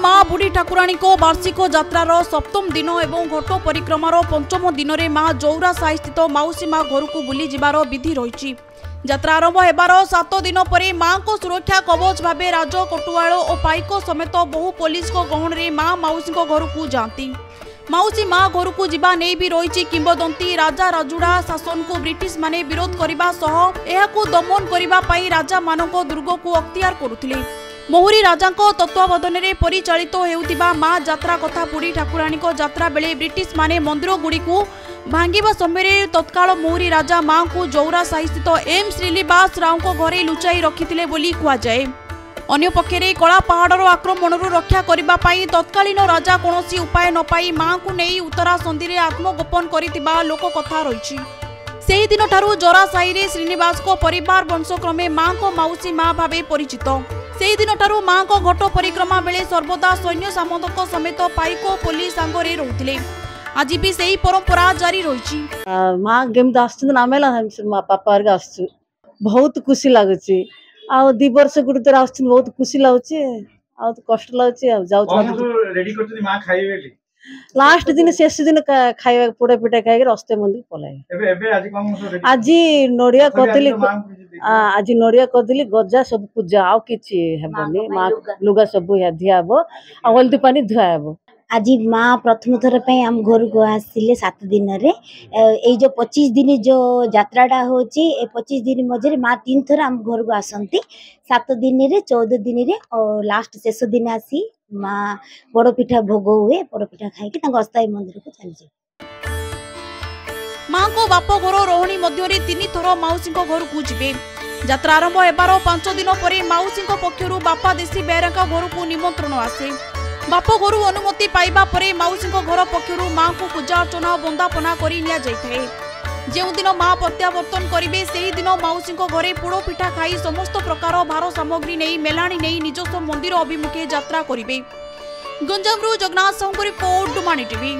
माँ बुढ़ी ठाकुराणी को वार्षिक यात्रार सप्तम दिन एवं घट परिक्रमार पंचम दिन में माँ जौरा साही स्थित मौसी माँ घर को बुली जिबार विधि रही। यात्रा आरंभ होबार 7 दिन पर माँ को सुरक्षा कवच भाव राज कटुआल और पाइक समेत बहु पुलिस को गहन में माँ मौसी घर को जाती। मौसी माँ घर को जीवा नहीं भी रही किंवदंती। राजा राजुड़ा शासन को ब्रिटिश माने विरोध करने सह दमन करने राजा मानक दुर्ग को अख्तियार करुथिले। मोहरी राजा तत्वावधान में परिचालित होउथिबा माँ यात्रा कथा बुढ़ी ठाकुराणी यात्रा बेले ब्रिटिश माने मंदिर गुड़ी को भांगिबा समय तत्काल मोहरी राजा माँ को जौरा साही स्थित एम श्रीनिवास राव घरे लुचाई रखिथिले बोली कहुए। अन्य पक्षरे कला पहाड़र आक्रमण रक्षा करने तत्कालीन राजा कौनसी उपाय न पाई माँ को नहीं उत्तरा संधि में आत्मगोपन करिथिबा लोक कथा रही। सेही दिन ठारू जरा साही रे श्रीनिवास को परिवार वंशक्रमे माँ को मौसी माँ भावे परिचित। सेही दिन ठारू माँ को घट परिक्रमा बेले सर्वदा सैन्य सामंतक समेत पाइक पुलिस सांगरे रहउथिले। आज भी सेही परंपरा जारी रही। माँ गेम आमेला पापा आसु बहुत खुशी लगुच आ 2 वर्ष गुड़ बहुत खुशी लगुच कष्ट लगुच लास्ट दिन शेष दिन खाଇବା पोड़ा पिठा खाई रस्ते मंदिर पलाए। आज नड़िया कदली आज नड़िया कदली गजा सब पूजा आउ किछि हेबनी माँ लुगा सब दिया हे आ हल्दी पानी धुआ हे। आज माँ प्रथम थर पे आम घर को आसिले 7 दिन रे ए जो 25 दिन जो यात्राटा होची ए 25 दिन मझे माँ 3 थर आम घर को आसंती 7 दिन रे 14 दिन रे और लास्ट शेष दिन आसी माँ बड़ पिठा भोग हुए बड़ पिठा खाई अस्थायी मंदिर को चली जाए। माँ को बाप घर रोहणी मध्य 3 थर मौसी घर को जीवे। यात्रा आरंभ होबार 5 दिन पर मौसी पक्षर बापा देशी बेहरा घर को निमंत्रण आसे। बाप घर अनुमति पाइबा परे मौसी घर पक्षर माँ को पूजा अर्चना बंदापना कर जो दिन माँ प्रत्यावर्तन करेंगे से दिन मौसी घरे पोड़ पिठा खाई समस्त प्रकार भार सामग्री नहीं मेलाणी नहीं निजस्व मंदिर अभिमुखे यात्रा करेंगे। गंजाम जगन्नाथ साहू को रिपोर्ट डुमानी टीवी।